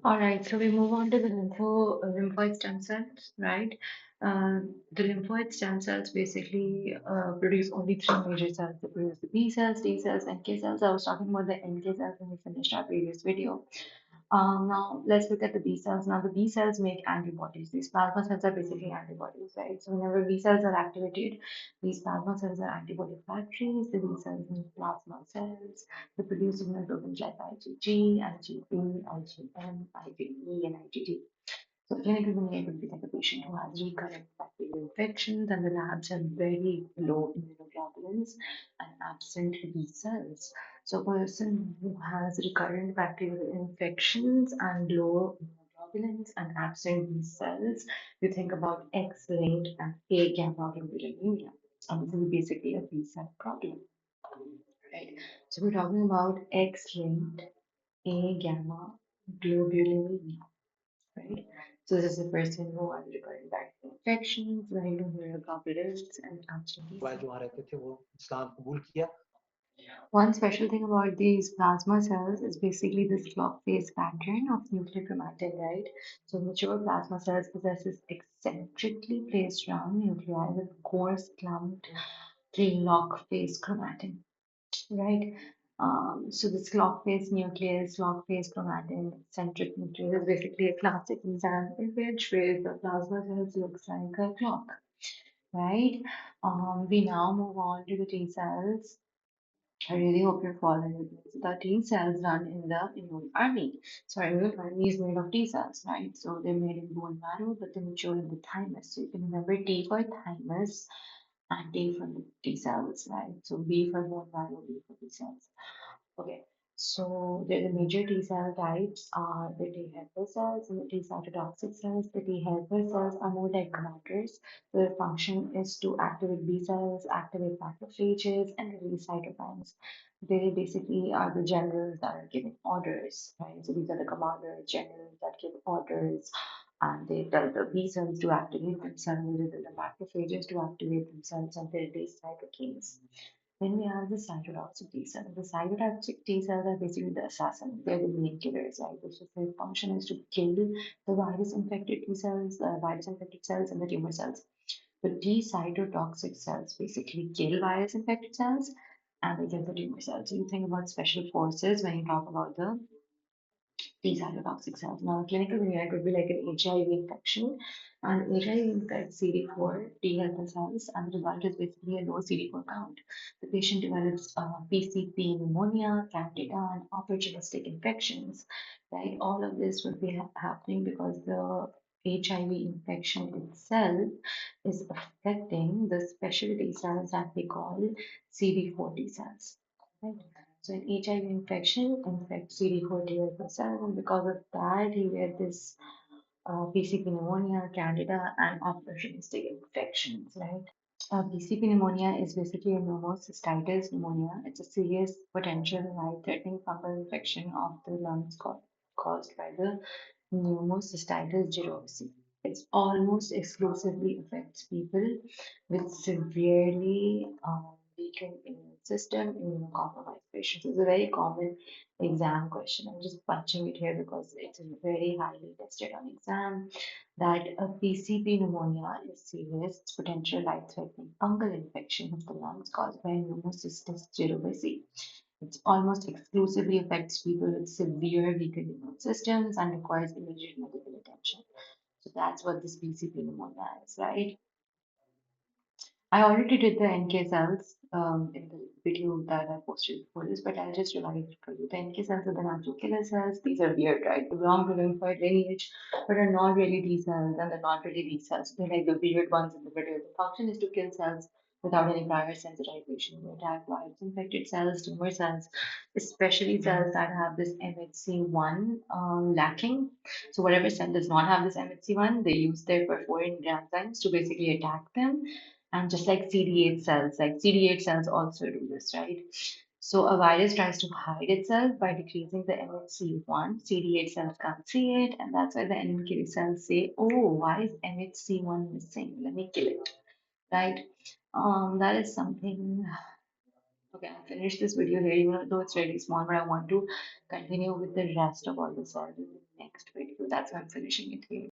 All right, so we move on to the lymphoid stem cells, right? The lymphoid stem cells basically produce only three major cells. They produce the B cells, T cells, NK cells. I was talking about the NK cells when we finished our previous video. Now let's look at the B cells. Now the B cells make antibodies. These plasma cells are basically antibodies, right? So whenever B cells are activated, these plasma cells are antibody factories. The B cells make plasma cells. They produce hemoglobins like IgG, IgP, IgM, IgE, and IgD. So clinical pneumonia could be like a patient who has recurrent bacterial infections and the labs have very low immunoglobulins and absent B cells. So a person who has recurrent bacterial infections and low immunoglobulins and absent B cells, you think about X-linked and A-gamma globulinemia. And this is basically a B cell problem, right? So we're talking about X-linked A-gamma globulinemia, right? So this is a person who has recurrent bacterial infections, very low immunoglobulins, and absent B mobile cells. जो वहाँ रहते थे वो इस्लाम कबूल किया। One special thing about these plasma cells is basically this clock phase pattern of nuclear chromatin, right? So mature plasma cells possesses eccentrically placed round nuclei with coarse clumped clock phase chromatin, right? So this clock phase nucleus, clock phase chromatin, eccentric nucleus is basically a classic exam image where the plasma cells looks like a clock, right? We now move on to the T cells. I really hope you're following with me. So the T cells run in the immune army. So our immune army is made of T cells, right? So they're made in bone marrow, but they mature in the thymus. So you can remember T for thymus and T for the T cells, right? So B for bone marrow, B for T cells. Okay, so the major T cell types are the T helper cells and the T cytotoxic cells. The T helper cells are more like commanders. So their function is to activate B cells, activate macrophages, and release cytokines. They basically are the generals that are giving orders, right? So these are the commanders, generals that give orders, and they tell the B cells to activate themselves, they tell the macrophages to activate themselves, and they release cytokines. Then we have the cytotoxic T cells. The cytotoxic T cells are basically the assassins. They're the main killers, right? So their function is to kill the virus-infected T cells, the virus-infected cells, and the tumor cells. The T cytotoxic cells basically kill virus-infected cells and they kill the tumor cells. So you think about special forces when you talk about the these cytotoxic cells. Now, clinical pneumonia could be like an HIV infection, and HIV infects CD4 T helper cells, and the result is basically a low CD4 count. The patient develops PCP pneumonia, candida, and opportunistic infections. Right, all of this would be happening because the HIV infection itself is affecting the special T cells that we call CD4 T cells. Right. So an HIV infection infects CD4 T helper cells, and because of that, you get this PCP pneumonia, candida, and opportunistic infections, right? PCP pneumonia is basically a pneumocystitis pneumonia. It's a serious potential life-threatening fungal infection of the lungs caused by the pneumocystitis jirovecii. It's almost exclusively affects people with severely weakened immune system, immunocompromised patients. It's a very common exam question. I'm just punching it here because it's very highly tested on exam that a PCP pneumonia is serious potential life-threatening fungal infection of the lungs caused by pneumocystis jirovecii. It almost exclusively affects people with severe weakened immune systems and requires immediate medical attention. So that's what this PCP pneumonia is, right? I already did the NK cells in the video that I posted before this, but I'll just revise it for you. The NK cells are the natural killer cells. These are weird, right? They belong to lymphoid lineage, but are not really T cells, and they're not really B cells. They're like the weird ones in the video. The function is to kill cells without any prior sensitization. They attack virus-infected cells, tumor cells, especially cells that have this MHC1 lacking. So whatever cell does not have this MHC1, they use their perforin enzymes to basically attack them, and just like CD8 cells, like CD8 cells also do this, right? So a virus tries to hide itself by decreasing the MHC1. CD8 cells can't see it, and that's why the NK cells say, "Oh, why is MHC1 missing? Let me kill it." Right? That is something Okay, I'll finish this video here, even though it's really small, but I want to continue with the rest of all the cells in the next video. That's why I'm finishing it here.